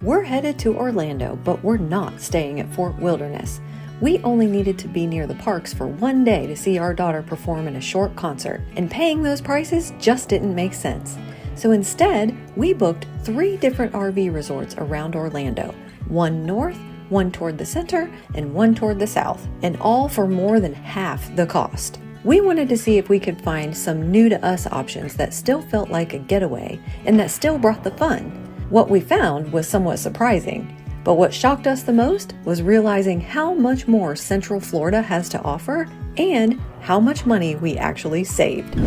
We're headed to Orlando, but we're not staying at Fort Wilderness. We only needed to be near the parks for one day to see our daughter perform in a short concert, and paying those prices just didn't make sense. So instead, we booked 3 different RV resorts around Orlando, one north, one toward the center, and one toward the south, and all for more than half the cost. We wanted to see if we could find some new to us options that still felt like a getaway and that still brought the fun. What we found was somewhat surprising, but what shocked us the most was realizing how much more Central Florida has to offer and how much money we actually saved.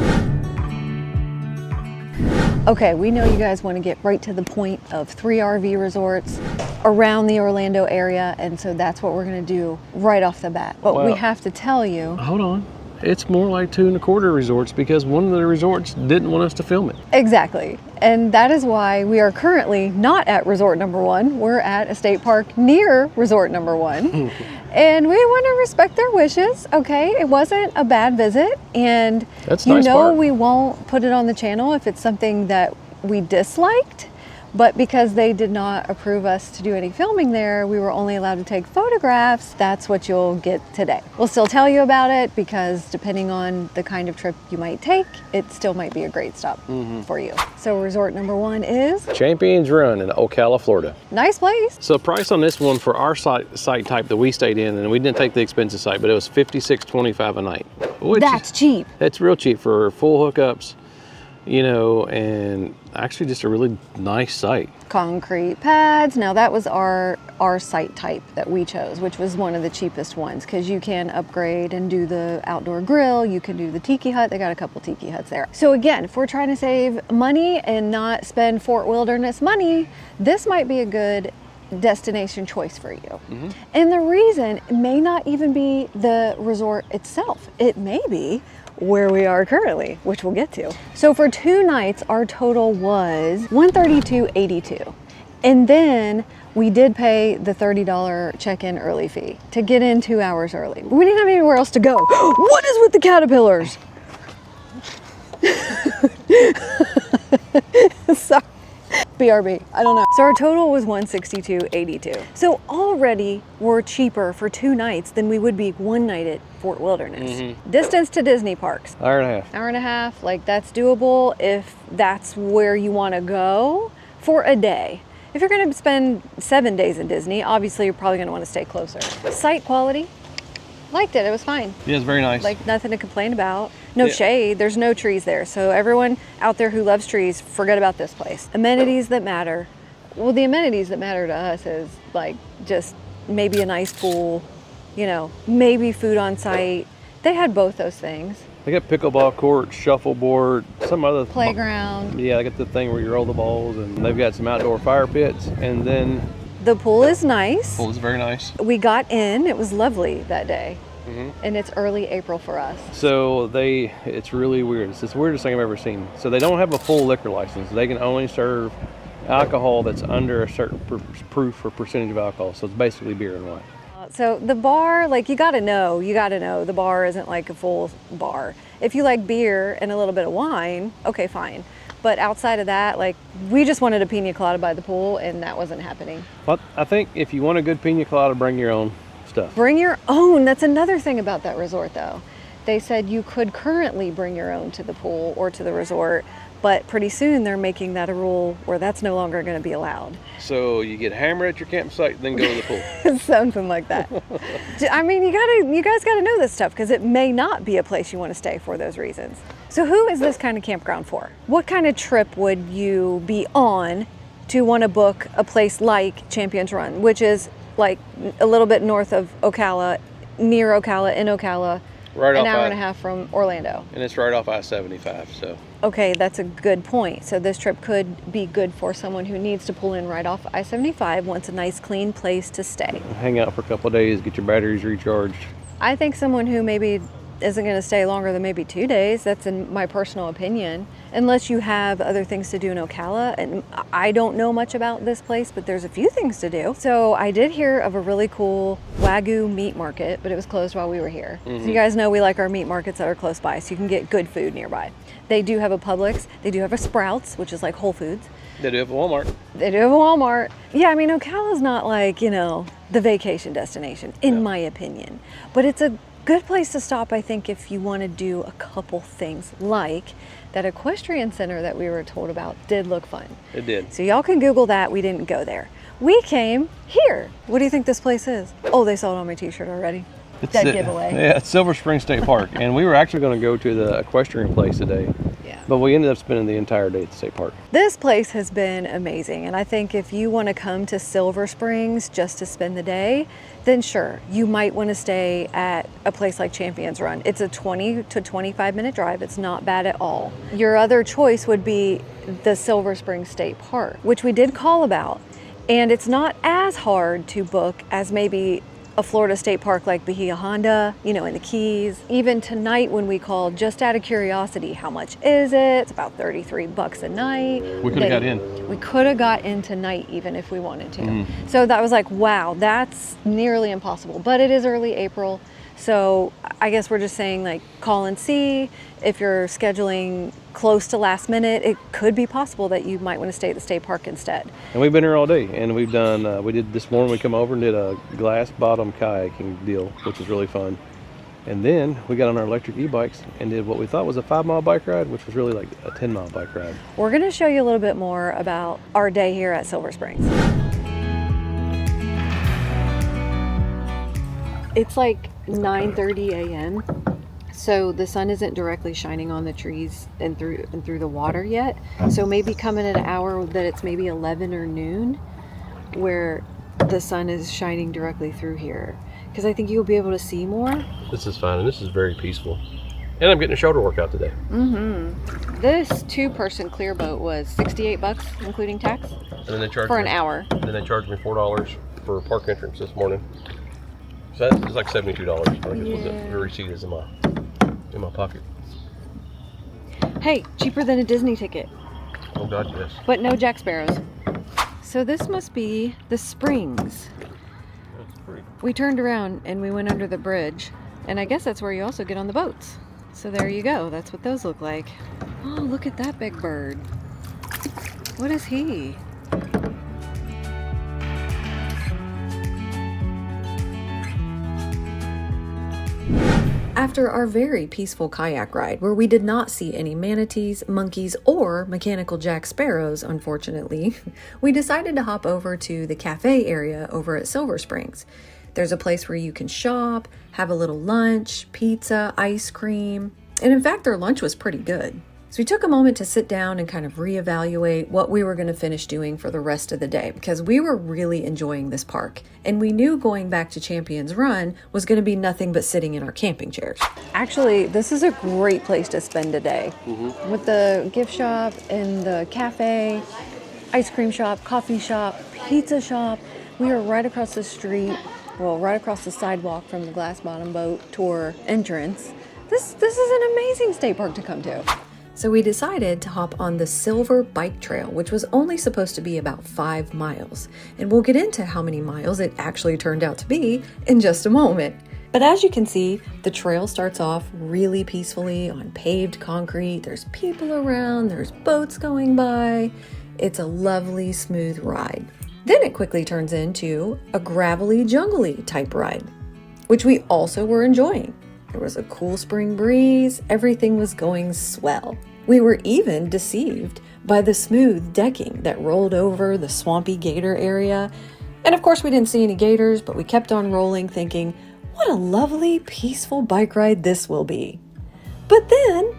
Okay, we know you guys want to get right to the point of 3 RV resorts around the Orlando area, and so that's what we're going to do right off the bat. But we have to tell you... Hold on. It's more like 2 1/4 resorts because one of the resorts didn't want us to film it. Exactly. And that is why we are currently not at resort number 1. We're at a state park near resort number 1. And we want to respect their wishes, okay? It wasn't a bad visit. And that's you nice know part. We won't put it on the channel if it's something that we disliked. But because they did not approve us to do any filming there, we were only allowed to take photographs. That's what you'll get today. We'll still tell you about it because depending on the kind of trip you might take, it still might be a great stop for you. So resort number 1 is? Champions Run in Ocala, Florida. Nice place. So price on this one for our site type that we stayed in, and we didn't take the expensive site, but it was $56.25 a night. That's cheap. It's real cheap for full hookups, you know, and actually just a really nice site. Concrete pads. Now that was our site type that we chose, which was one of the cheapest ones because you can upgrade and do the outdoor grill. You can do the tiki hut. They got a couple tiki huts there. So again, if we're trying to save money and not spend Fort Wilderness money, this might be a good destination choice for you. And the reason may not even be the resort itself. It may be where we are currently, which we'll get to. So for 2 nights, our total was $132.82. And then we did pay the $30 check-in early fee to get in 2 hours early. We didn't have anywhere else to go. What is with the caterpillars? Sorry. BRB, I don't know. So our total was $162.82. So already we're cheaper for 2 nights than we would be 1 night at Fort Wilderness. Distance to Disney parks. Hour and a half. Hour and a half, like that's doable if that's where you want to go for a day. If you're going to spend 7 days in Disney, obviously you're probably going to want to stay closer. Site quality, liked it, it was fine. Yeah, it's very nice. Like nothing to complain about. No shade, there's no trees there. So everyone out there who loves trees, forget about this place. Amenities that matter. Well, the amenities that matter to us is like just maybe a nice pool, you know, maybe food on site. They had both those things. They got pickleball court, shuffleboard, some other Playground. Yeah, they got the thing where you roll the balls, and they've got some outdoor fire pits, and then the pool is nice. The pool is very nice. We got in, it was lovely that day. And it's early April for us. So it's really weird. It's the weirdest thing I've ever seen. So they don't have a full liquor license. They can only serve alcohol that's under a certain proof or percentage of alcohol. So it's basically beer and wine. So the bar, like you gotta know the bar isn't like a full bar. If you like beer and a little bit of wine, okay, fine. But outside of that, like we just wanted a pina colada by the pool and that wasn't happening. Well, I think if you want a good pina colada, bring your own stuff. Bring your own. That's another thing about that resort though. They said you could currently bring your own to the pool or to the resort, but pretty soon they're making that a rule where that's no longer going to be allowed. So you get hammered at your campsite, then go to the pool. Something like that. I mean, you guys got to know this stuff because it may not be a place you want to stay for those reasons. So who is this kind of campground for? What kind of trip would you be on to want to book a place like Champions Run, which is like a little bit north of Ocala, near Ocala, in Ocala, right an hour and a half from Orlando. And it's right off I-75, so. Okay, that's a good point. So this trip could be good for someone who needs to pull in right off I-75, wants a nice clean place to stay. Hang out for a couple of days, get your batteries recharged. I think someone who maybe isn't going to stay longer than maybe 2 days, that's in my personal opinion, unless you have other things to do in Ocala. And I don't know much about this place, but there's a few things to do. So I did hear of a really cool Wagyu meat market, but it was closed while we were here. So you guys know we like our meat markets that are close by, so you can get good food nearby. They do have a Publix, they do have a Sprouts, which is like Whole Foods. They do have a Walmart. They do have a Walmart. Yeah, I mean, Ocala's not like, the vacation destination, in my opinion. But it's a good place to stop, I think, if you want to do a couple things, like that equestrian center that we were told about did look fun. It did. So y'all can Google that. We didn't go there. We came here. What do you think this place is? Oh, they sold on my t-shirt already. Dead giveaway. Yeah, it's Silver Spring State Park. And we were actually going to go to the equestrian place today. Yeah. But we ended up spending the entire day at the state park. This place has been amazing. And I think if you want to come to Silver Springs just to spend the day, then sure, you might want to stay at a place like Champions Run. It's a 20 to 25 minute drive. It's not bad at all. Your other choice would be the Silver Spring State Park, which we did call about. And it's not as hard to book as maybe a Florida state park like Bahia Honda, in the Keys. Even tonight when we called, just out of curiosity, how much is it? It's about $33 a night. We could have got in. We could have got in tonight even if we wanted to. So that was like, wow, that's nearly impossible. But it is early April. So I guess we're just saying, like, call and see. If you're scheduling close to last minute, it could be possible that you might want to stay at the state park instead. And we've been here all day, and we've done, we did this morning, we come over and did a glass bottom kayaking deal, which was really fun. And then we got on our electric e-bikes and did what we thought was a 5-mile bike ride, which was really like a 10-mile bike ride. We're going to show you a little bit more about our day here at Silver Springs. It's like 9:30 a.m. So the sun isn't directly shining on the trees and through the water yet. So maybe come in an hour that it's maybe 11 or noon where the sun is shining directly through here. Because I think you'll be able to see more. This is fun, and this is very peaceful. And I'm getting a shoulder workout today. This 2-person clear boat was $68, including tax, And then they charged for me, an hour. And then they charged me $4 for park entrance this morning. So that's like $72. I think is what the receipt is in my pocket. Hey, cheaper than a Disney ticket. Oh God, yes. But no Jack Sparrows. So this must be the springs. That's pretty. We turned around and we went under the bridge. And I guess that's where you also get on the boats. So there you go. That's what those look like. Oh, look at that big bird. What is he? After our very peaceful kayak ride, where we did not see any manatees, monkeys, or mechanical Jack Sparrows, unfortunately, we decided to hop over to the cafe area over at Silver Springs. There's a place where you can shop, have a little lunch, pizza, ice cream, and in fact, their lunch was pretty good. So we took a moment to sit down and kind of reevaluate what we were going to finish doing for the rest of the day, because we were really enjoying this park. And we knew going back to Champions Run was going to be nothing but sitting in our camping chairs. Actually, this is a great place to spend a day. With the gift shop and the cafe, ice cream shop, coffee shop, pizza shop. We are right across the street, well, right across the sidewalk from the Glass Bottom Boat Tour entrance. This is an amazing state park to come to. So we decided to hop on the Silver Bike Trail, which was only supposed to be about 5 miles. And we'll get into how many miles it actually turned out to be in just a moment. But as you can see, the trail starts off really peacefully on paved concrete. There's people around, there's boats going by. It's a lovely, smooth ride. Then it quickly turns into a gravelly, jungly type ride, which we also were enjoying. There was a cool spring breeze. Everything was going swell. We were even deceived by the smooth decking that rolled over the swampy gator area. And of course, we didn't see any gators, but we kept on rolling thinking, what a lovely, peaceful bike ride this will be. But then,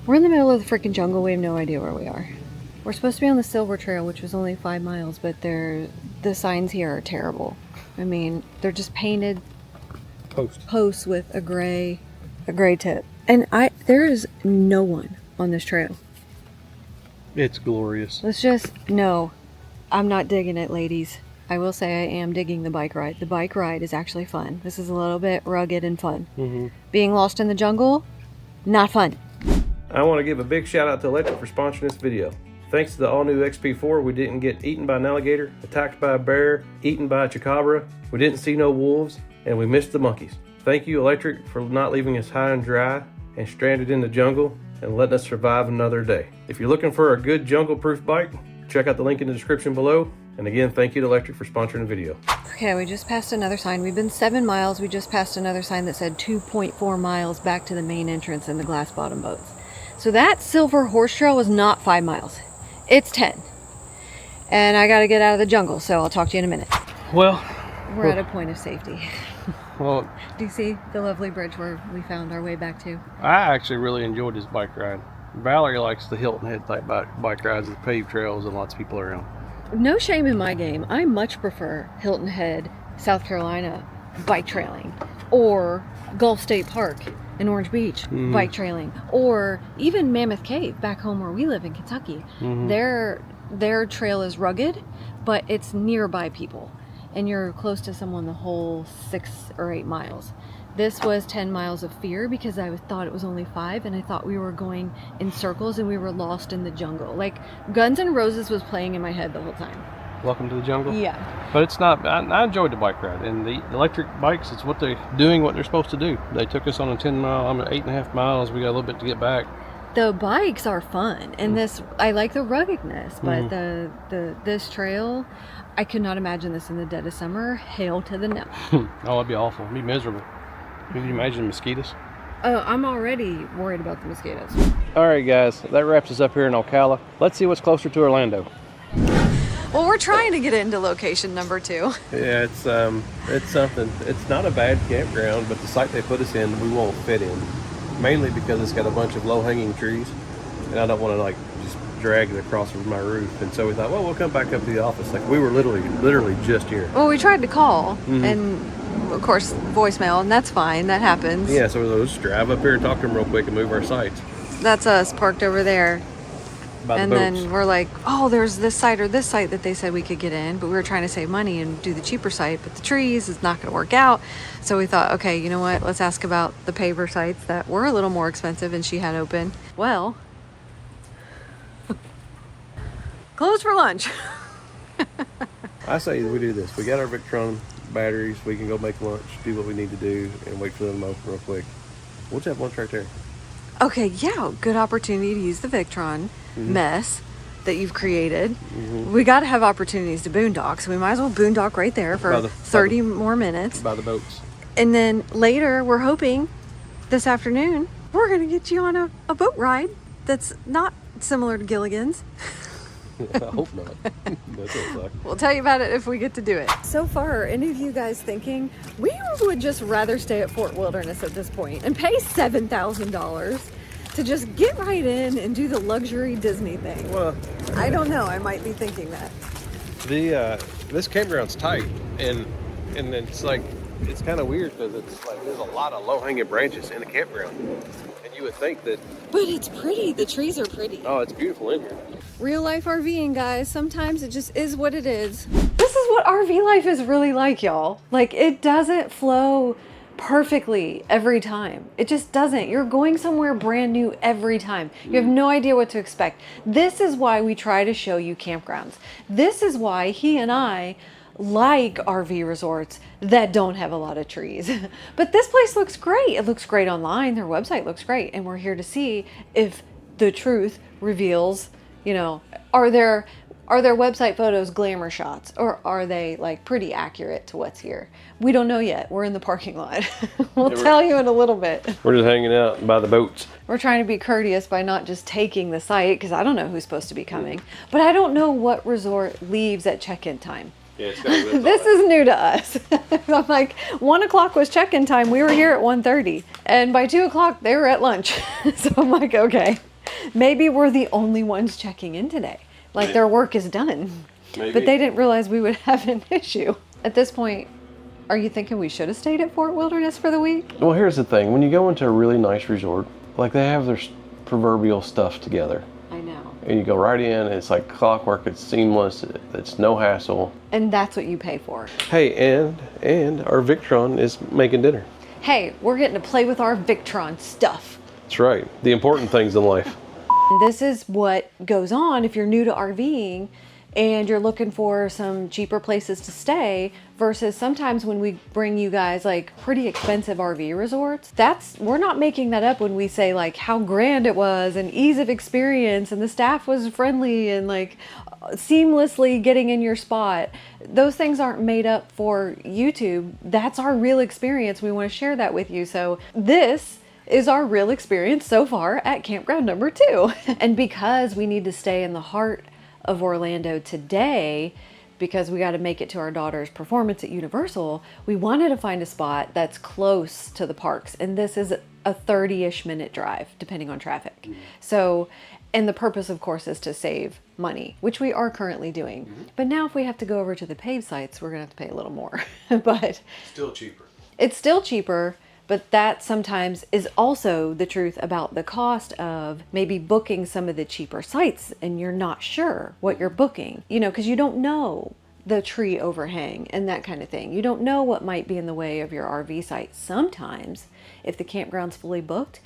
we're in the middle of the freaking jungle. We have no idea where we are. We're supposed to be on the Silver Trail, which was only 5 miles, but the signs here are terrible. I mean, they're just painted posts with a gray tip. And there is no one on this trail. It's glorious. No, I'm not digging it, ladies. I will say I am digging the bike ride. The bike ride is actually fun. This is a little bit rugged and fun. Being lost in the jungle, not fun. I want to give a big shout out to Electric for sponsoring this video. Thanks to the all-new XP4, we didn't get eaten by an alligator, attacked by a bear, eaten by a chupacabra, we didn't see no wolves, and we missed the monkeys. Thank you, Electric, for not leaving us high and dry and stranded in the jungle and letting us survive another day. If you're looking for a good jungle-proof bike, check out the link in the description below. And again, thank you to Electric for sponsoring the video. Okay, we just passed another sign. We've been 7 miles. We just passed another sign that said 2.4 miles back to the main entrance in the glass bottom boats. So that silver horse trail was not 5 miles. It's 10. And I got to get out of the jungle, so I'll talk to you in a minute. Well, we're at a point of safety. Well, do you see the lovely bridge where we found our way back to? I actually really enjoyed this bike ride. Valerie likes the Hilton Head type bike rides with paved trails and lots of people around. No shame in my game. I much prefer Hilton Head, South Carolina bike trailing, or Gulf State Park in Orange Beach bike trailing, or even Mammoth Cave back home where we live in Kentucky. Their trail is rugged, but it's nearby people, and you're close to someone the whole 6 or 8 miles. This was 10 miles of fear because I thought it was only 5, and I thought we were going in circles and we were lost in the jungle. Like Guns N' Roses was playing in my head the whole time. Welcome to the jungle? Yeah. But it's not, I enjoyed the bike ride, and the electric bikes, it's what they're doing, what they're supposed to do. They took us on a 8.5 miles. We got a little bit to get back. The bikes are fun, and I like the ruggedness, but this trail, I could not imagine this in the dead of summer. Hail to the no. Oh, it'd be awful. It'd be miserable. Can you imagine the mosquitoes? Oh, I'm already worried about the mosquitoes. All right, guys, that wraps us up here in Ocala. Let's see what's closer to Orlando. Well, we're trying to get into location number 2. Yeah, it's something. It's not a bad campground, but the site they put us in, we won't fit in. Mainly because it's got a bunch of low-hanging trees, and I don't want to like just drag it across from my roof. And so we thought, well, we'll come back up to the office. Like we were literally just here. Well, we tried to call, and of course voicemail, and that's fine. That happens. Yeah, so we'll just drive up here and talk to them real quick and move our sites. That's us parked over there. And then we're like, oh, there's this site or this site that they said we could get in, but we were trying to save money and do the cheaper site, but the trees is not going to work out. So we thought, okay, you know what? Let's ask about the paver sites that were a little more expensive and she had open. Well, closed for lunch. I say we do this. We got our Victron batteries. We can go make lunch, do what we need to do, and wait for them to open real quick. We'll just have lunch right there. Okay, yeah, good opportunity to use the Victron mess that you've created. We got to have opportunities to boondock, so we might as well boondock right there for 30 more minutes. By the boats. And then later, we're hoping this afternoon, we're going to get you on a boat ride that's not similar to Gilligan's. I hope not. That's what we'll tell you about it if we get to do it. So far, are any of you guys thinking we would just rather stay at Fort Wilderness at this point and pay $7,000 to just get right in and do the luxury Disney thing? Well, I don't know. I might be thinking that. This campground's tight, and it's like it's kind of weird because it's like there's a lot of low-hanging branches in the campground, and you would think that. But it's pretty. The trees are pretty. Oh, it's beautiful in here. Real life RVing, guys. Sometimes it just is what it is. This is what RV life is really like, y'all. Like, it doesn't flow perfectly every time. It just doesn't. You're going somewhere brand new every time. You have no idea what to expect. This is why we try to show you campgrounds. This is why he and I like RV resorts that don't have a lot of trees. But this place looks great. It looks great online. Their website looks great. And we're here to see if the truth reveals, you know, are their website photos glamour shots, or are they like pretty accurate to what's here? We don't know yet. We're in the parking lot. We'll tell you in a little bit. We're just hanging out by the boats. We're trying to be courteous by not just taking the site, because I don't know who's supposed to be coming. But I don't know what resort leaves at check-in time. Yeah, this is new to us. I'm like, 1 o'clock was check-in time. We were here at 1:30, and by 2 o'clock they were at lunch. So I'm like, okay, maybe we're the only ones checking in today. Like their work is done. Maybe. But they didn't realize we would have an issue. At this point, are you thinking we should have stayed at Fort Wilderness for the week? Well, here's the thing. When you go into a really nice resort, like they have their proverbial stuff together. I know. And you go right in, it's like clockwork, it's seamless, it's no hassle. And that's what you pay for. Hey, and our Victron is making dinner. Hey, we're getting to play with our Victron stuff. That's right. The important things in life. This is what goes on if you're new to RVing and you're looking for some cheaper places to stay, versus sometimes when we bring you guys like pretty expensive RV resorts, we're not making that up when we say like how grand it was and ease of experience and the staff was friendly and like seamlessly getting in your spot. Those things aren't made up for YouTube. That's our real experience. We want to share that with you. So this is our real experience so far at campground number 2. And because we need to stay in the heart of Orlando today, because we got to make it to our daughter's performance at Universal, we wanted to find a spot that's close to the parks. And this is a 30-ish minute drive, depending on traffic. So, and the purpose, of course, is to save money, which we are currently doing. But now if we have to go over to the paved sites, we're gonna have to pay a little more. But still cheaper. It's still cheaper, but that sometimes is also the truth about the cost of maybe booking some of the cheaper sites and you're not sure what you're booking, you know, because you don't know the tree overhang and that kind of thing. You don't know what might be in the way of your RV site. Sometimes if the campground's fully booked,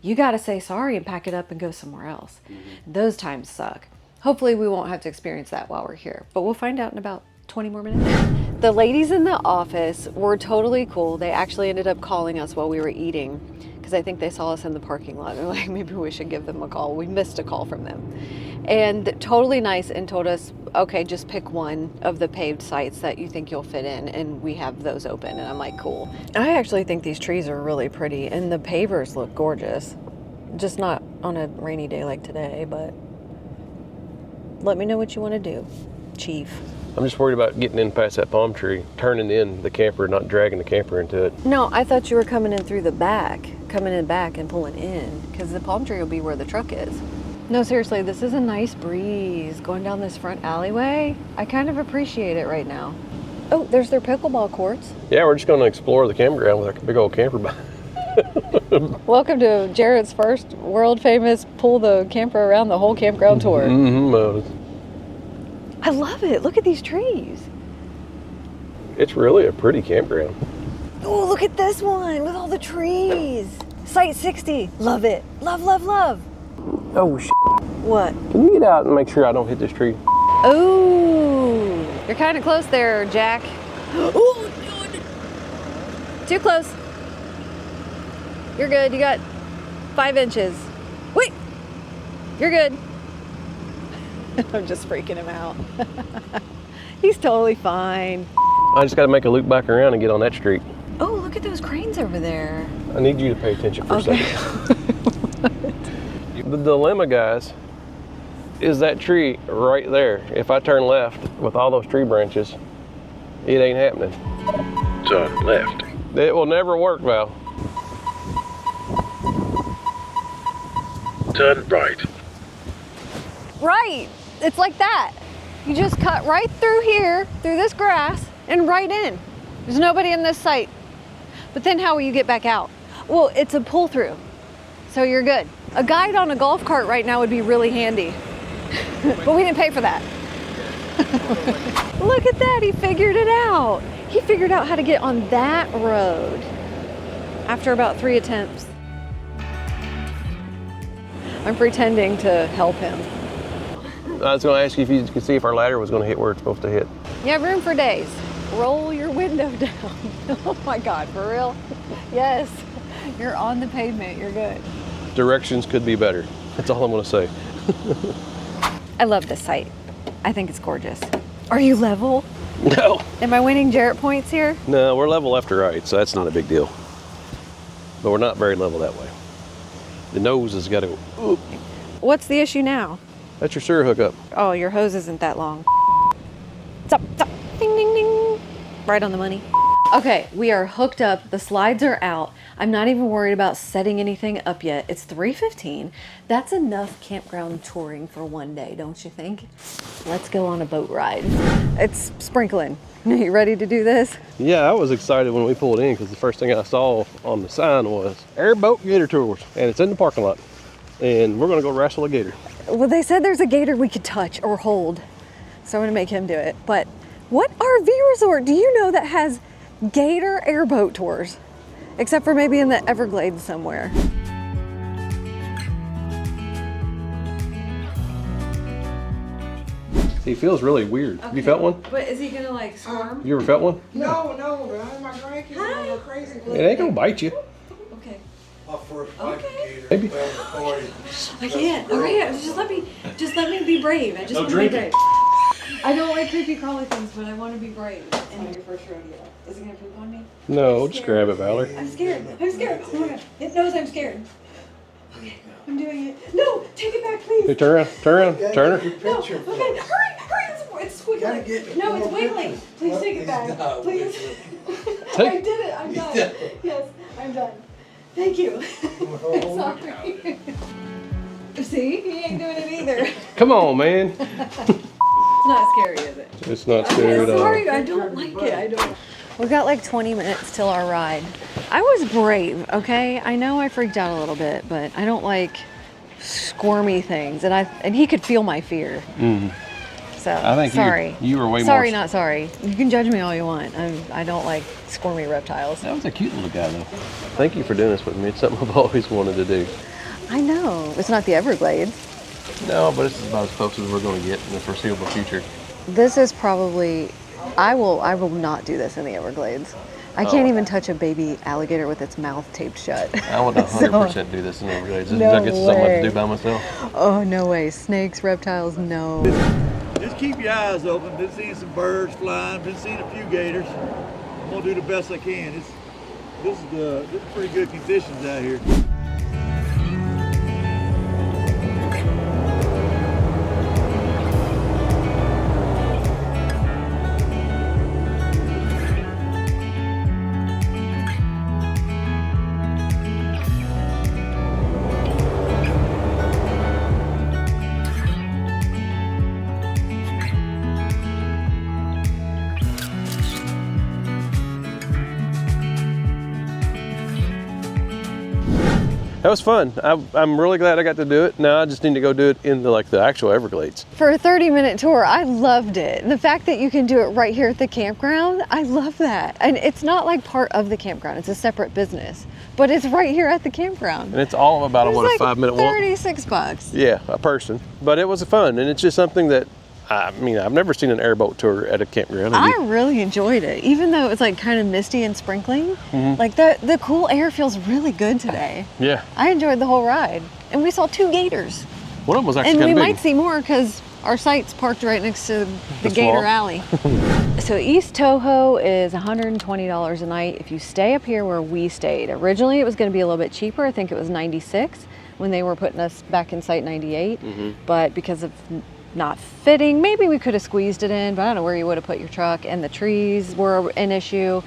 you got to say sorry and pack it up and go somewhere else. Those times suck. Hopefully we won't have to experience that while we're here, but we'll find out in about 20 more minutes. The ladies in the office were totally cool. They actually ended up calling us while we were eating because I think they saw us in the parking lot. They're like, maybe we should give them a call. We missed a call from them. And totally nice, and told us, okay, just pick one of the paved sites that you think you'll fit in, and we have those open. And I'm like, cool. I actually think these trees are really pretty, and the pavers look gorgeous. Just not on a rainy day like today, but let me know what you want to do, Chief. I'm just worried about getting in past that palm tree, turning in the camper, not dragging the camper into it. No, I thought you were coming in through the back, coming in back and pulling in, because the palm tree will be where the truck is. No, seriously, this is a nice breeze going down this front alleyway. I kind of appreciate it right now. Oh, there's their pickleball courts. Yeah, we're just going to explore the campground with a big old camper bike. Welcome to Jarrett's first world famous pull the camper around the whole campground tour. I love it. Look at these trees. It's really a pretty campground. Oh, look at this one with all the trees. Site 60. Love it. Love, love, love. Oh, shit. What? Can you get out and make sure I don't hit this tree? Oh, you're kind of close there, Jack. Oh, too close. You're good. You got 5 inches. Wait. You're good. I'm just freaking him out. He's totally fine. I just got to make a loop back around and get on that street. Oh, look at those cranes over there. I need you to pay attention for a second. The dilemma, guys, is that tree right there. If I turn left with all those tree branches, it ain't happening. Turn left. It will never work, Val. Turn right. Right. It's like that. You just cut right through here, through this grass, and right in. There's nobody in this site. But then how will you get back out? Well, it's a pull through, so you're good. A guide on a golf cart right now would be really handy. But we didn't pay for that. Look at that, he figured it out. He figured out how to get on that road after about 3 attempts. I'm pretending to help him. I was going to ask you if you could see if our ladder was going to hit where it's supposed to hit. You have room for days. Roll your window down. Oh my God, for real? Yes, you're on the pavement, you're good. Directions could be better. That's all I'm going to say. I love this site. I think it's gorgeous. Are you level? No. Am I winning Jarrett points here? No, we're level left to right, so that's not a big deal. But we're not very level that way. The nose has got to go. Ooh. What's the issue now? That's your sewer hookup. Oh, your hose isn't that long. Stop, stop. Ding, ding, ding. Right on the money. Okay, we are hooked up. The slides are out. I'm not even worried about setting anything up yet. It's 3:15. That's enough campground touring for one day, don't you think? Let's go on a boat ride. It's sprinkling. You ready to do this? Yeah, I was excited when we pulled in because the first thing I saw on the sign was Airboat Gator Tours, and it's in the parking lot. And we're gonna go wrestle a gator. Well, they said there's a gator we could touch or hold, so I'm gonna make him do it. But what RV resort do you know that has gator airboat tours? Except for maybe in the Everglades somewhere. He feels really weird. Have you felt one? But is he gonna like squirm? You ever felt one? No, but my grandkids are go crazy. It ain't gonna bite you. Okay. My first fight gator. Maybe. I can't. Okay, just let me be brave. I just want to be brave. I don't like creepy crawly things, but I want to be brave. And your first rodeo. Is it gonna poop on me? No, just grab it, Valerie. I'm scared. I'm scared. Oh my god. It knows I'm scared. Okay, I'm doing it. No, take it back, please. Hey, turn around, turn around, turn her. No, okay, hurry, hurry. It's squiggling. No, it's wiggling. Please take it back. Please. I did it. I'm done. Yes, I'm done. Thank you. Sorry. See, he ain't doing it either. Come on, man. It's not scary, is it? It's not scary at all. Sorry, I don't like it. I don't. We've got like 20 minutes till our ride. I was brave, okay? I know I freaked out a little bit, but I don't like squirmy things, and he could feel my fear. So I think sorry. you were way more. Sorry, not sorry. You can judge me all you want. I don't like squirmy reptiles. That was a cute little guy, though. Thank you for doing this with me. It's something I've always wanted to do. I know. It's not the Everglades. No, but this is about as close as we're going to get in the foreseeable future. This is probably. I will not do this in the Everglades. I can't even touch a baby alligator with its mouth taped shut. I would 100% do this in the Everglades. No I guess it's something I have way. to do by myself. Oh, no way. Snakes, reptiles, no. Just keep your eyes open. Been seeing some birds flying. Been seeing a few gators. I'm gonna do the best I can. This is pretty good conditions out here. That was fun. I'm really glad I got to do it. Now I just need to go do it in the actual Everglades. For a 30-minute tour, I loved it. And the fact that you can do it right here at the campground, I love that. And it's not like part of the campground, it's a separate business, but it's right here at the campground. And it's all about a 5-minute walk. 36 bucks. Yeah, a person. But it was fun, and it's just something that, I mean, I've never seen an airboat tour at a campground. I really enjoyed it, even though it's like kind of misty and sprinkling. Like the cool air feels really good today. Yeah. I enjoyed the whole ride. And we saw 2 gators. One of them was actually And we kind of might big. see more because our site's parked right next to the The Gator swamp. Alley. So East Toho is $120 a night if you stay up here where we stayed. Originally it was going to be a little bit cheaper. I think it was $96 when they were putting us back in site $98. But because of not fitting, maybe we could have squeezed it in, but I don't know where you would have put your truck, and the trees were an issue.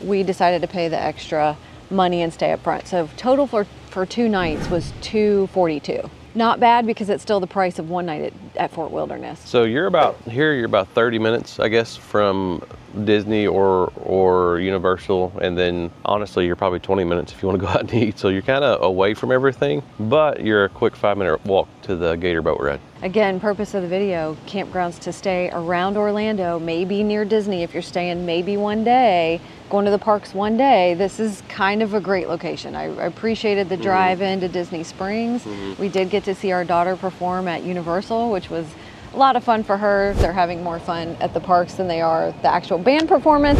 We decided to pay the extra money and stay up front. So total for 2 nights was $242. Not bad because it's still the price of 1 night at Fort Wilderness. So you're about 30 minutes, I guess, from Disney or Universal, and then honestly you're probably 20 minutes if you want to go out and eat. So you're kind of away from everything, but you're a quick 5-minute walk to the Gator boat ride. Again, purpose of the video, campgrounds to stay around Orlando, maybe near Disney if you're staying maybe one day, going to the parks one day. This is kind of a great location. I appreciated the drive into Disney Springs. We did get to see our daughter perform at Universal, which was a lot of fun for her. They're having more fun at the parks than they are the actual band performance.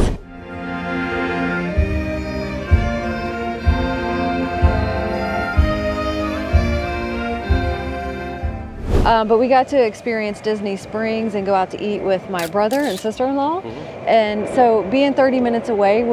But we got to experience Disney Springs and go out to eat with my brother and sister-in-law. And so being 30 minutes away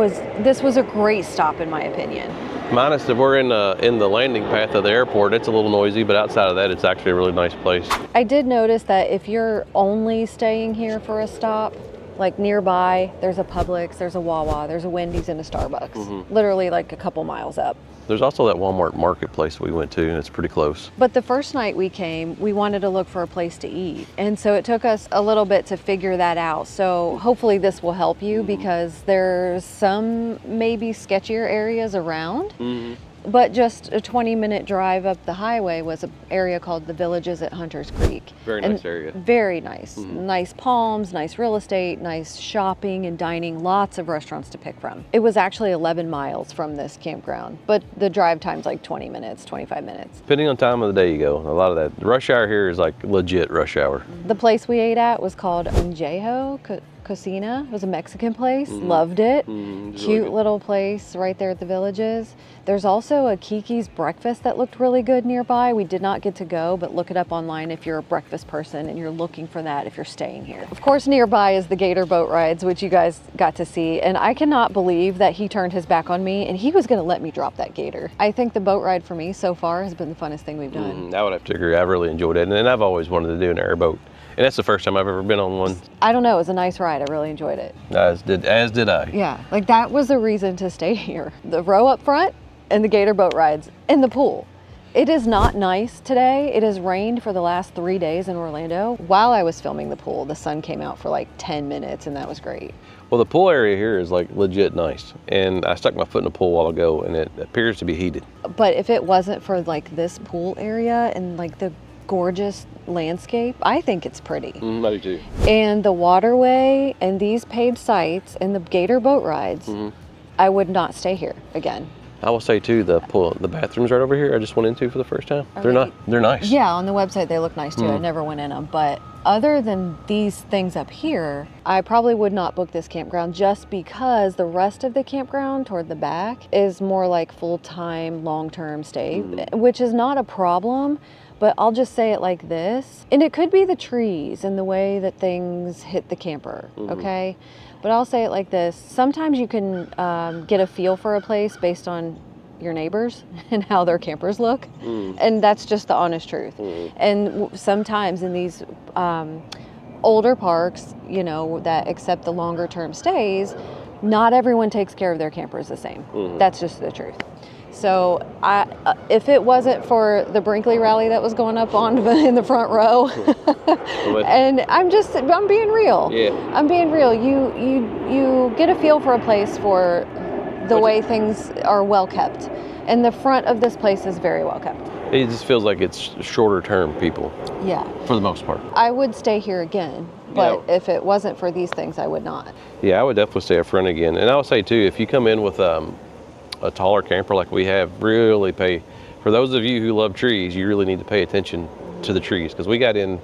this was a great stop in my opinion. Minus that we're in the landing path of the airport, it's a little noisy, but outside of that, it's actually a really nice place. I did notice that if you're only staying here for a stop, like nearby, there's a Publix, there's a Wawa, there's a Wendy's and a Starbucks, literally like a couple miles up. There's also that Walmart marketplace we went to, and it's pretty close. But the first night we came, we wanted to look for a place to eat. And so it took us a little bit to figure that out. So hopefully this will help you because there's some maybe sketchier areas around. But just a 20-minute drive up the highway was an area called the Villages at Hunters Creek. Very nice area. Very nice. Nice palms, nice real estate, nice shopping and dining, lots of restaurants to pick from. It was actually 11 miles from this campground, but the drive time's like 20 minutes, 25 minutes. Depending on time of the day you go, a lot of that rush hour here is like legit rush hour. The place we ate at was called Unjeho Cocina. It was a Mexican place. Loved it. Cute really little place right there at the Villages. There's also a Kiki's breakfast that looked really good nearby. We did not get to go, but look it up online if you're a breakfast person and you're looking for that if you're staying here. Of course, nearby is the Gator boat rides, which you guys got to see. And I cannot believe that he turned his back on me and he was going to let me drop that Gator. I think the boat ride for me so far has been the funnest thing we've done. I would have to agree. I've really enjoyed it. And I've always wanted to do an airboat. And that's the first time I've ever been on one. I don't know, it was a nice ride. I really enjoyed it. As did I. Yeah, like that was the reason to stay here. The row up front and the Gator boat rides and the pool. It is not nice today. It has rained for the last 3 days in Orlando. While I was filming the pool, the sun came out for like 10 minutes and that was great. Well, the pool area here is like legit nice. And I stuck my foot in the pool a while ago and it appears to be heated. But if it wasn't for like this pool area and like the gorgeous landscape, I think it's pretty. I do too. And the waterway and these paved sites and the Gator boat rides, I would not stay here again. I will say too, the bathrooms right over here I just went into for the first time. They're nice. Yeah, on the website they look nice too. I never went in them, but other than these things up here, I probably would not book this campground just because the rest of the campground toward the back is more like full-time, long-term stay, which is not a problem. But I'll just say it like this, and it could be the trees and the way that things hit the camper, okay? But I'll say it like this. Sometimes you can get a feel for a place based on your neighbors and how their campers look. And that's just the honest truth. And sometimes in these older parks, you know, that accept the longer term stays, not everyone takes care of their campers the same. That's just the truth. So if it wasn't for the Brinkley rally that was going up on in the front row, and I'm being real. Yeah. I'm being real. You get a feel for a place for the way things are well kept. And the front of this place is very well kept. It just feels like it's shorter term people. Yeah. For the most part. I would stay here again, but if it wasn't for these things, I would not. Yeah, I would definitely stay up front again. And I would say too, if you come in with a taller camper like we have, really pay, for those of you who love trees, you really need to pay attention to the trees, because we got in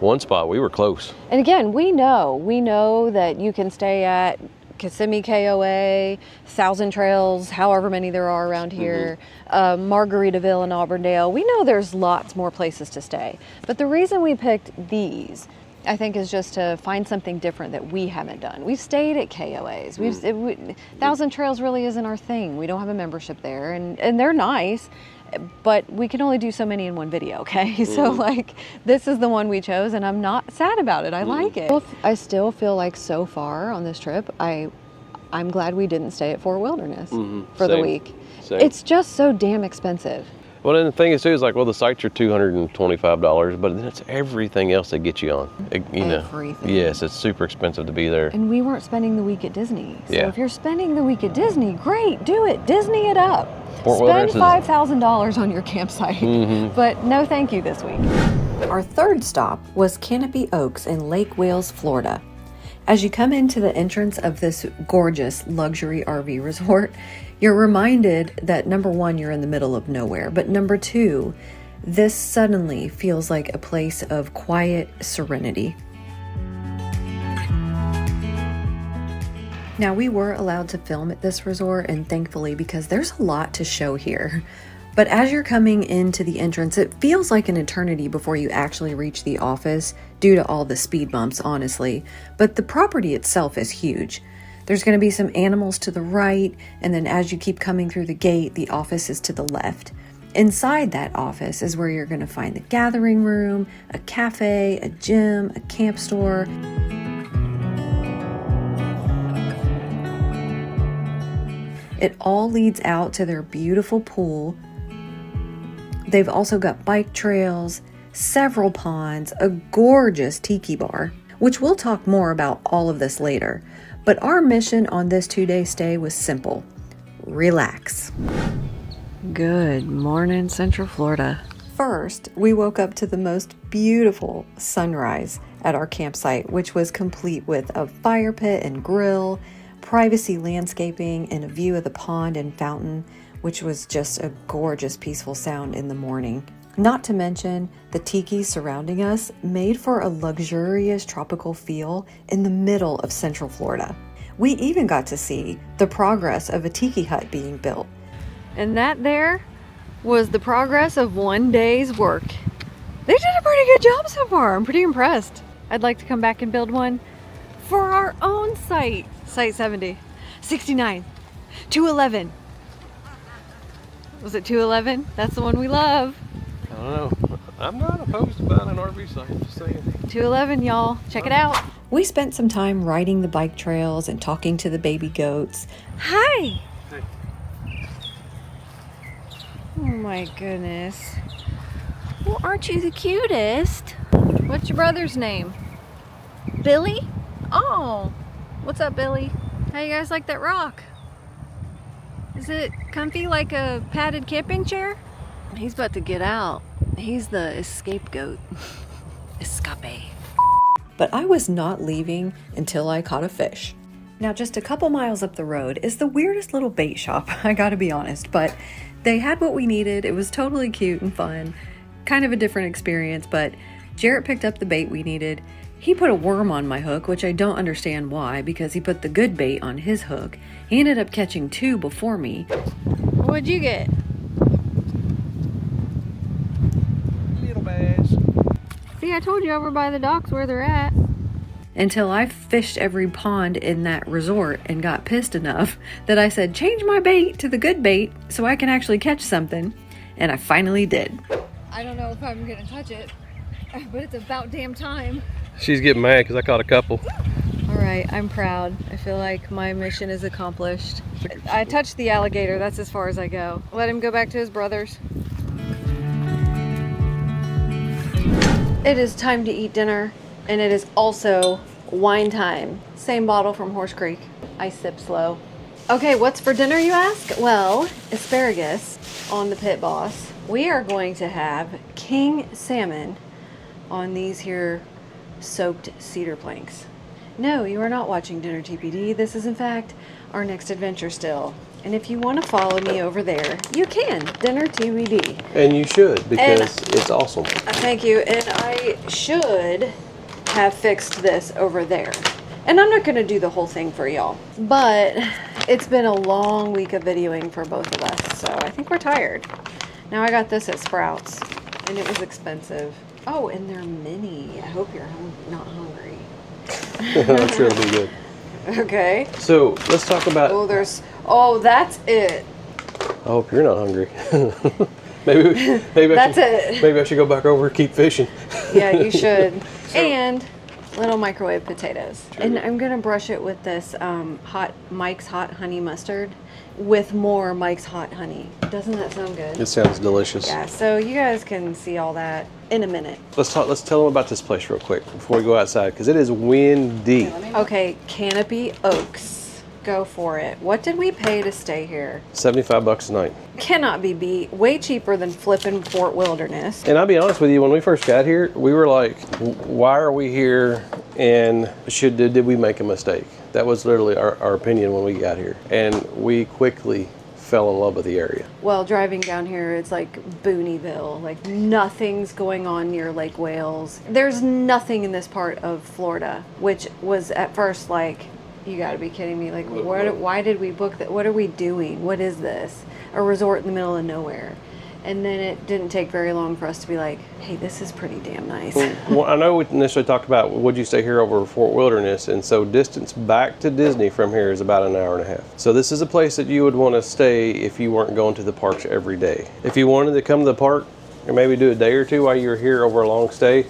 one spot, we were close. And again, we know that you can stay at Kissimmee KOA, Thousand Trails, however many there are around here, Margaritaville and Auburndale. We know there's lots more places to stay. But the reason we picked these, I think, is just to find something different that we haven't done. We've stayed at KOAs. Thousand Trails really isn't our thing. We don't have a membership there, and they're nice, but we can only do so many in one video, okay? So like, this is the one we chose, and I'm not sad about it. I like it. I still feel like so far on this trip, I'm glad we didn't stay at Fort Wilderness for the week. Same. It's just so damn expensive. Well, and the thing is too, is like, well, the sites are $225, but then it's everything else that gets you on. Everything. Yes, it's super expensive to be there. And we weren't spending the week at Disney. So if you're spending the week at Disney, great, do it. Disney it up. Spend $5,000 on your campsite. But no thank you this week. Our third stop was Canopy Oaks in Lake Wales, Florida. As you come into the entrance of this gorgeous luxury RV resort, you're reminded that number one, you're in the middle of nowhere, but number two, this suddenly feels like a place of quiet serenity. Now, we were allowed to film at this resort, and thankfully, because there's a lot to show here. But as you're coming into the entrance, it feels like an eternity before you actually reach the office due to all the speed bumps, honestly. But the property itself is huge. There's going to be some animals to the right, and then as you keep coming through the gate, the office is to the left. Inside that office is where you're going to find the gathering room, a cafe, a gym, a camp store. It all leads out to their beautiful pool. They've also got bike trails, several ponds, a gorgeous tiki bar, which we'll talk more about all of this later. But our mission on this 2-day stay was simple: relax. Good morning, Central Florida. First, we woke up to the most beautiful sunrise at our campsite, which was complete with a fire pit and grill, privacy landscaping, and a view of the pond and fountain, which was just a gorgeous, peaceful sound in the morning. Not to mention, the tiki surrounding us made for a luxurious tropical feel in the middle of Central Florida. We even got to see the progress of a tiki hut being built. And that there was the progress of one day's work. They did a pretty good job so far. I'm pretty impressed. I'd like to come back and build one for our own site. Site 70, 69, 211. Was it 211? That's the one we love. I don't know. I'm not opposed to buying an RV site, just saying. 211, y'all. Check it out. We spent some time riding the bike trails and talking to the baby goats. Hi. Hey. Oh my goodness. Well, aren't you the cutest? What's your brother's name? Billy? Oh, what's up, Billy? How you guys like that rock? Is it comfy like a padded camping chair? He's about to get out. He's the escape goat. Escape. But I was not leaving until I caught a fish. Now, just a couple miles up the road is the weirdest little bait shop, I gotta be honest, but they had what we needed. It was totally cute and fun. Kind of a different experience, but Jarrett picked up the bait we needed. He put a worm on my hook, which I don't understand why, because he put the good bait on his hook. He ended up catching 2 before me. What'd you get? Little bass. See, I told you over by the docks where they're at. Until I fished every pond in that resort and got pissed enough that I said, change my bait to the good bait so I can actually catch something. And I finally did. I don't know if I'm gonna touch it, but it's about damn time. She's getting mad because I caught a couple. All right, I'm proud. I feel like my mission is accomplished. I touched the alligator, that's as far as I go. Let him go back to his brothers. It is time to eat dinner, and it is also wine time. Same bottle from Horse Creek. I sip slow. Okay, what's for dinner, you ask? Well, asparagus on the Pit Boss. We are going to have king salmon on these here soaked cedar planks. No, you are not watching Dinner TPD. This is in fact our next adventure still. And if you want to follow me over there, you can. Dinner TBD. And you should, because it's awesome. Thank you. And I should have fixed this over there. And I'm not going to do the whole thing for y'all. But it's been a long week of videoing for both of us. So I think we're tired. Now I got this at Sprouts. And it was expensive. Oh, and they're mini. I hope you're not hungry. I'm sure it'll be good. Okay. So let's talk about. Oh, that's it. I hope you're not hungry. maybe That's it. Maybe I should go back over and keep fishing. Yeah, you should. And little microwave potatoes. And I'm gonna brush it with this Mike's Hot Honey Mustard with more Mike's Hot Honey. Doesn't that sound good? It sounds delicious. Yeah, so you guys can see all that in a minute. Let's tell them about this place real quick before we go outside, because it is windy. Okay, Canopy Oaks. Go for it. What did we pay to stay here? $75 a night. Cannot be beat. Way cheaper than flipping Fort Wilderness. And I'll be honest with you, when we first got here, we were like, why are we here, and did we make a mistake? That was literally our opinion when we got here. And we quickly fell in love with the area. Well, driving down here, it's like Booneyville. Like nothing's going on near Lake Wales. There's nothing in this part of Florida, which was at first like, you gotta be kidding me. Like, why did we book that? What are we doing? What is this? A resort in the middle of nowhere. And then it didn't take very long for us to be like, hey, this is pretty damn nice. Well, I know we initially talked about, would you stay here over Fort Wilderness? And so distance back to Disney from here is about an hour and a half. So this is a place that you would want to stay if you weren't going to the parks every day. If you wanted to come to the park and maybe do a day or two while you're here over a long stay,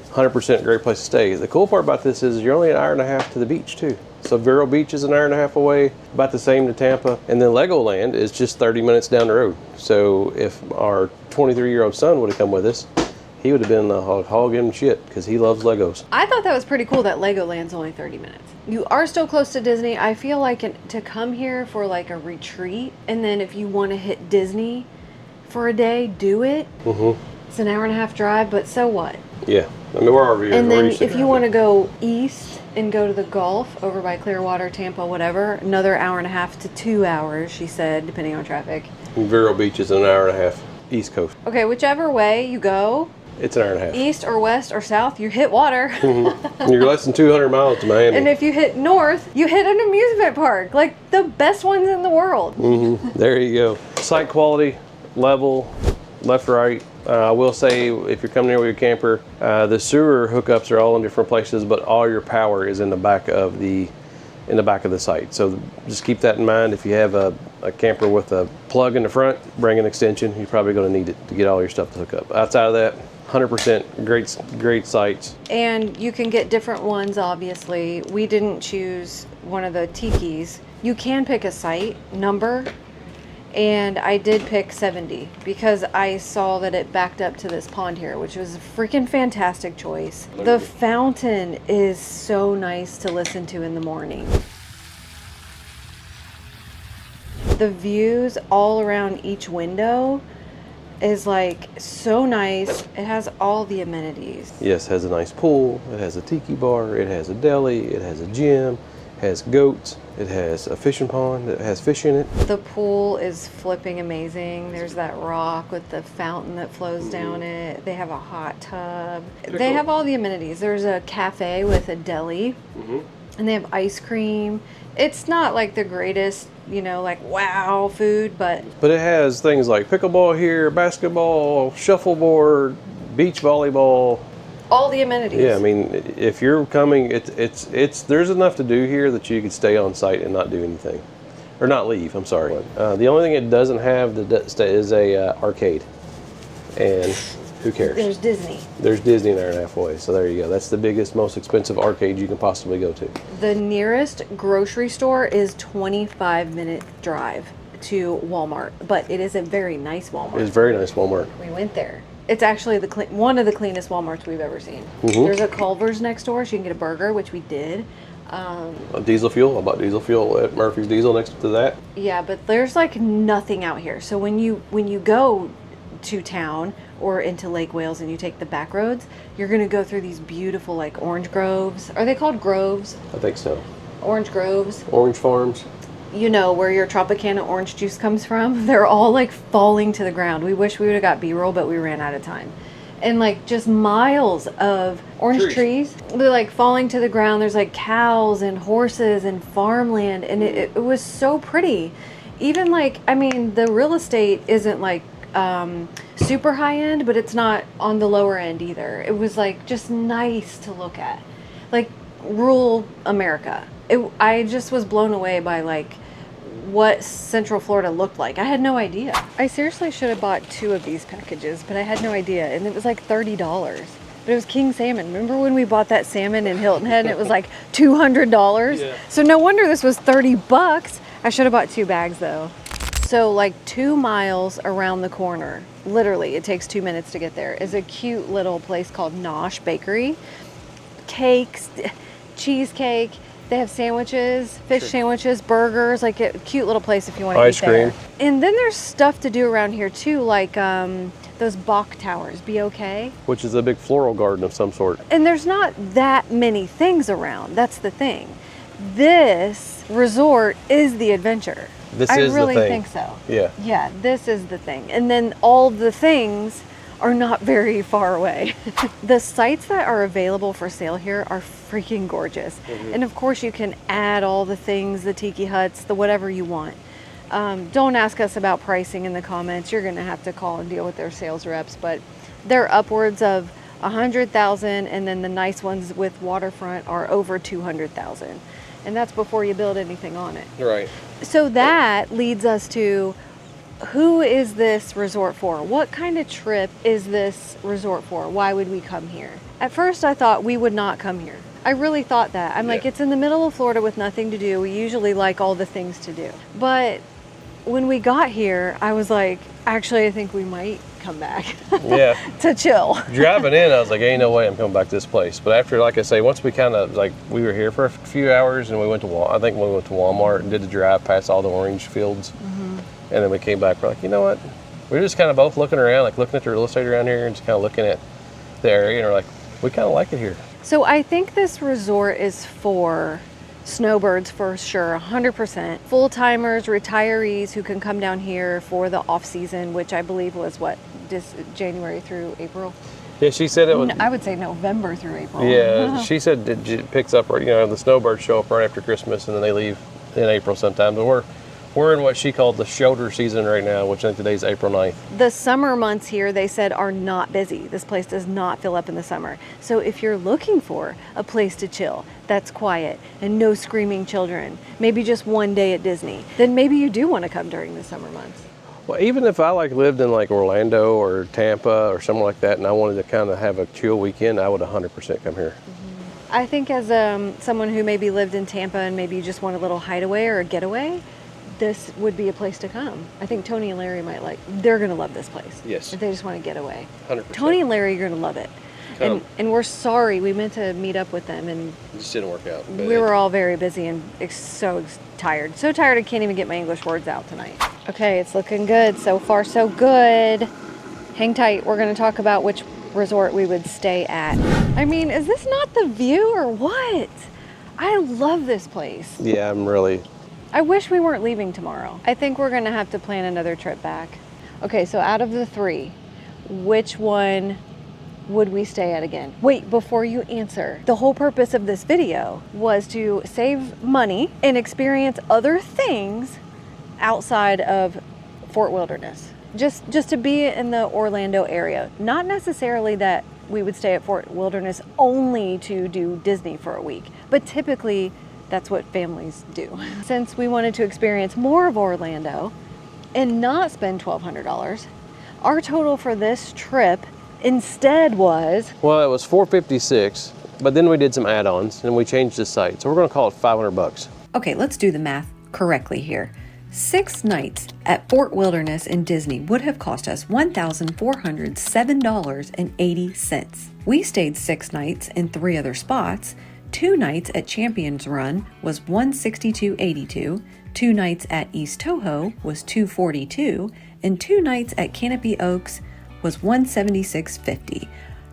100% a great place to stay. The cool part about this is you're only an hour and a half to the beach too. So Vero Beach is an hour and a half away, about the same to Tampa. And then Legoland is just 30 minutes down the road. So if our 23-year-old son would have come with us, he would have been hogging shit because he loves Legos. I thought that was pretty cool that Legoland's only 30 minutes. You are still close to Disney. I feel like to come here for like a retreat, and then if you want to hit Disney for a day, do it. Mm-hmm. It's an hour and a half drive, but so what? Yeah, I mean, we're RVer. And then if you want to go east and go to the Gulf over by Clearwater, Tampa, whatever, another hour and a half to 2 hours, she said, depending on traffic. Vero Beach is an hour and a half. East Coast. Okay, whichever way you go, It's an hour and a half. east or west or south, you hit water. You're less than 200 miles to Miami. And if you hit north, you hit an amusement park, like the best ones in the world. There you go. Site quality, level, left, right. I will say, if you're coming here with your camper, the sewer hookups are all in different places, but all your power is in the back of the site. So just keep that in mind. If you have a camper with a plug in the front, bring an extension. You're probably going to need it to get all your stuff to hook up. Outside of that, 100% great sites. And you can get different ones, obviously. We didn't choose one of the tikis. You can pick a site number, and I did pick 70 because I saw that it backed up to this pond here, which was a freaking fantastic choice. The fountain is so nice to listen to in the morning. The views all around each window is like so nice. It has all the amenities. Yes, it has a nice pool. It has a tiki bar. It has a deli. It has a gym. It has goats. It has a fishing pond that has fish in it. The pool is flipping amazing. There's that rock with the fountain that flows down it. They have a hot tub. They have all the amenities. There's a cafe with a deli, and they have ice cream. It's not like the greatest, you know, like wow food, but it has things like pickleball here, basketball, shuffleboard, beach volleyball. all the amenities. Yeah, I mean, if you're coming, it's there's enough to do here that you could stay on site and not do anything, or not leave. I'm sorry. The only thing it doesn't have is a arcade, and who cares? There's Disney. There's Disney an hour and a half away, so there you go. That's the biggest, most expensive arcade you can possibly go to. The nearest grocery store is 25-minute drive to Walmart, but it is a very nice Walmart. It's a very nice Walmart. We went there. It's actually one of the cleanest Walmarts we've ever seen. There's a Culver's next door, so you can get a burger, which we did. Diesel fuel. I bought diesel fuel at Murphy's Diesel next to that. Yeah, but there's like nothing out here. So when you go to town or into Lake Wales and you take the back roads, you're gonna go through these beautiful like orange groves. Are they called groves? I think so. Orange groves. Orange farms. You know, where your Tropicana orange juice comes from. They're all like falling to the ground. We wish we would have got B-roll, but we ran out of time. And like just miles of orange trees. They're like falling to the ground. There's like cows and horses and farmland, and it was so pretty. Even like, I mean, the real estate isn't like super high end, but it's not on the lower end either. It was like just nice to look at, like rural America. I just was blown away by like what Central Florida looked like. I had no idea. I seriously should have bought 2 of these packages, but I had no idea, and it was like $30. But it was king salmon. Remember when we bought that salmon in Hilton Head and it was like $200? Yeah. So no wonder this was $30. I should have bought 2 bags though. So like 2 miles around the corner, literally it takes 2 minutes to get there, is a cute little place called Nosh Bakery. Cakes, cheesecake, they have sandwiches, fish sandwiches, burgers, like a cute little place if you want to eat there. Ice cream. And then there's stuff to do around here too, like those Bach Towers, B-O-K. Which is a big floral garden of some sort. And there's not that many things around, that's the thing. This resort is the adventure. I really think so. Yeah. Yeah, this is the thing. And then all the things are not very far away. The sites that are available for sale here are freaking gorgeous. And of course you can add all the things, the tiki huts, the whatever you want. Don't ask us about pricing in the comments. You're gonna have to call and deal with their sales reps, but they're upwards of 100,000, and then the nice ones with waterfront are over 200,000. And that's before you build anything on it. Right. So that leads us to, who is this resort for? What kind of trip is this resort for? Why would we come here? At first I thought we would not come here. I really thought that. I'm like, it's in the middle of Florida with nothing to do. We usually like all the things to do. But when we got here, I was like, actually, I think we might come back. Yeah. To chill. Driving in, I was like, ain't no way I'm coming back to this place. But after, like I say, once we kind of, like, we were here for a few hours and we went to, I think we went to Walmart and did the drive past all the orange fields. And then we came back, we're like, you know what? We're just kind of both looking around, like looking at the real estate around here and just kind of looking at the area, and we're like, we kind of like it here. So I think this resort is for Snowbirds for sure, 100%. Full-timers, retirees who can come down here for the off-season, which I believe was what, this January through April? Yeah, she said it was. I would say November through April. Yeah, she said it picks up, the snowbirds show up right after Christmas and then they leave in April sometimes. But we're in what she called the shoulder season right now, which I think today's April 9th. The summer months here, they said, are not busy. This place does not fill up in the summer. So if you're looking for a place to chill, that's quiet and no screaming children, maybe just one day at Disney, then maybe you do want to come during the summer months. Well, even if I lived in Orlando or Tampa or somewhere like that and I wanted to kind of have a chill weekend, I would 100% come here. I think as someone who maybe lived in Tampa and maybe you just want a little hideaway or a getaway, this would be a place to come. I think Tony and Larry they're gonna love this place. Yes. If they just want to get away. 100%. Tony and Larry are gonna love it. And we're sorry, we meant to meet up with them and It just didn't work out. we were all very busy and so tired. So tired I can't even get my English words out tonight. Okay, it's looking good. So far, so good. Hang tight. We're going to talk about which resort we would stay at. I mean, is this not the view or what? I love this place. Yeah, I wish we weren't leaving tomorrow. I think we're going to have to plan another trip back. Okay, so out of the three, which one would we stay at again? Wait, before you answer, the whole purpose of this video was to save money and experience other things outside of Fort Wilderness. Just to be in the Orlando area. Not necessarily that we would stay at Fort Wilderness only to do Disney for a week, but typically that's what families do. Since we wanted to experience more of Orlando and not spend $1,200, our total for this trip instead was... Well, it was $456, but then we did some add-ons and we changed the site. So we're going to call it $500. Okay, let's do the math correctly here. 6 nights at Fort Wilderness in Disney would have cost us $1,407.80. We stayed 6 nights in 3 other spots. 2 nights at Champions Run was $162.82. 2 nights at East Toho was $242, and 2 nights at Canopy Oaks was $176.50,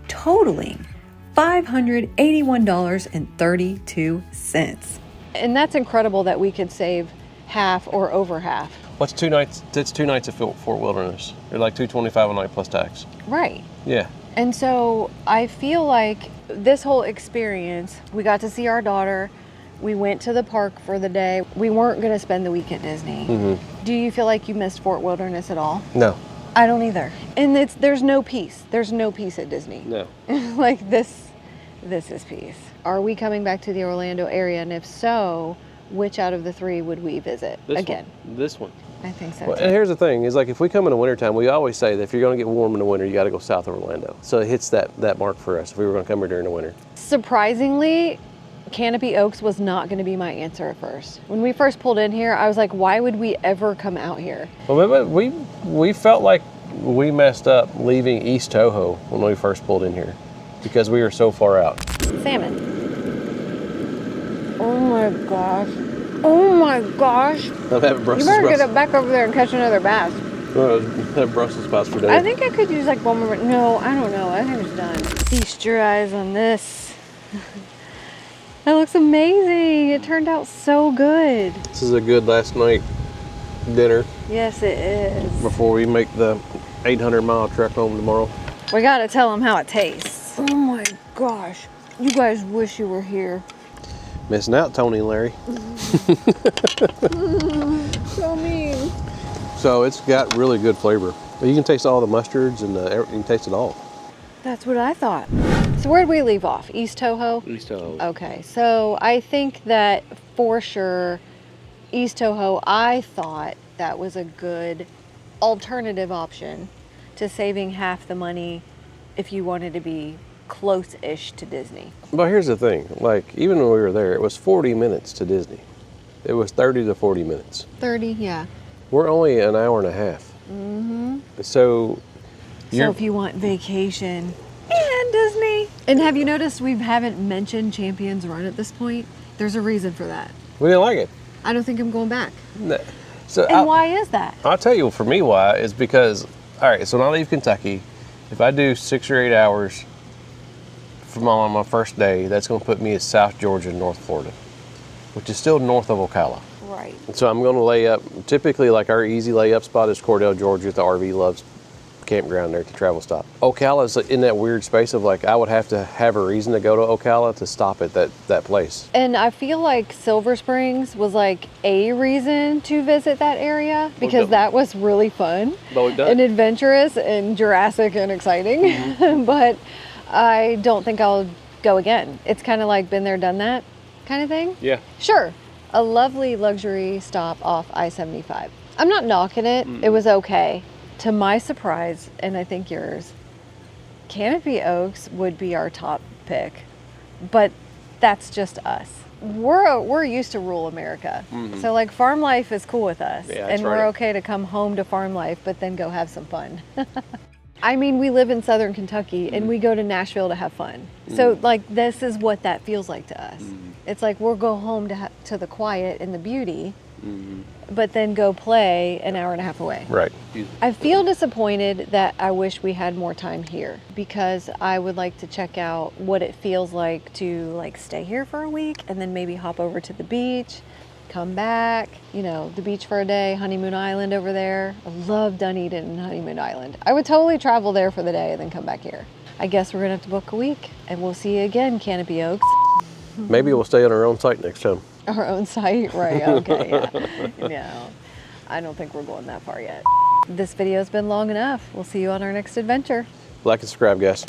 totaling $581.32. And that's incredible that we could save half or over half. What's 2 nights? That's 2 nights at Fort Wilderness. They're like $225 a night plus tax. Right. Yeah. And so I feel like this whole experience, we got to see our daughter. We went to the park for the day. We weren't going to spend the week at Disney. Mm-hmm. Do you feel like you missed Fort Wilderness at all? No. I don't either. And there's no peace. There's no peace at Disney. No. Like this is peace. Are we coming back to the Orlando area? And if so, which out of the 3 would we visit again? This one. I think so. Well, too. and here's the thing, is if we come in the wintertime, we always say that if you're going to get warm in the winter, you got to go south of Orlando. So it hits that mark for us if we were going to come here during the winter. Surprisingly, Canopy Oaks was not going to be my answer at first. When we first pulled in here, I was like, why would we ever come out here? Well, we felt like we messed up leaving East Toho when we first pulled in here because we were so far out. Salmon. Oh my gosh. Oh my gosh. I'm having Brussels You better sprouts. get it back over there and catch another bass. Have Brussels sprouts for dinner. I think I could use like one more. No, I don't know. I think it's done. Feast your eyes on this. That looks amazing. It turned out so good. This is a good last night dinner Yes, it is. before we make the 800-mile trek home tomorrow. We gotta tell them how it tastes. Oh my gosh. You guys wish you were here. Missing out, Tony and Larry. So mean. So it's got really good flavor. You can taste all the mustards and you can taste it all. That's what I thought. So where'd we leave off? East Toho? East Toho. Okay, so I think that for sure, East Toho, I thought that was a good alternative option to saving half the money if you wanted to be close-ish to Disney. But here's the thing, even when we were there, it was 40 minutes to Disney. It was 30 to 40 minutes. 30, yeah. We're only an hour and a half. Mm-hmm. So if you want vacation and Disney. And have you noticed we haven't mentioned Champions Run at this point? There's a reason for that. we didn't like it. I don't think I'm going back. No. So And why is that? I'll tell you for me why is because, all right, so when I leave Kentucky, if I do 6 or 8 hours on my first day, that's going to put me in South Georgia, North Florida. which is still north of Ocala. Right. So I'm going to lay up, typically like our easy layup spot is Cordell, Georgia, the RV Loves campground there at the travel stop. Ocala is in that weird space of like, I would have to have a reason to go to Ocala to stop at that place. And I feel like Silver Springs was like a reason to visit that area because that was really fun and adventurous and Jurassic and exciting. But I don't think I'll go again. It's kind of like been there, done that kind of thing. Yeah. Sure. A lovely luxury stop off I-75. I'm not knocking it. It was okay. To my surprise, and I think yours, Canopy Oaks would be our top pick, but that's just us. We're used to rural America, so like farm life is cool with us, and we're okay to come home to farm life, but then go have some fun. I mean, we live in Southern Kentucky, and we go to Nashville to have fun. So like this is what that feels like to us. It's like we'll go home to the quiet and the beauty. But then go play an hour and a half away. Right. I feel disappointed that I wish we had more time here because I would like to check out what it feels like to like stay here for a week and then maybe hop over to the beach, come back, you know, the beach for a day, Honeymoon Island over there. I love Dunedin and Honeymoon Island. I would totally travel there for the day and then come back here. I guess we're gonna have to book a week and we'll see you again, Canopy Oaks. Maybe we'll stay on our own site next time. Our own site, right? Okay, yeah. No, I don't think we're going that far yet. This video's been long enough. We'll see you on our next adventure. Like and subscribe, guys.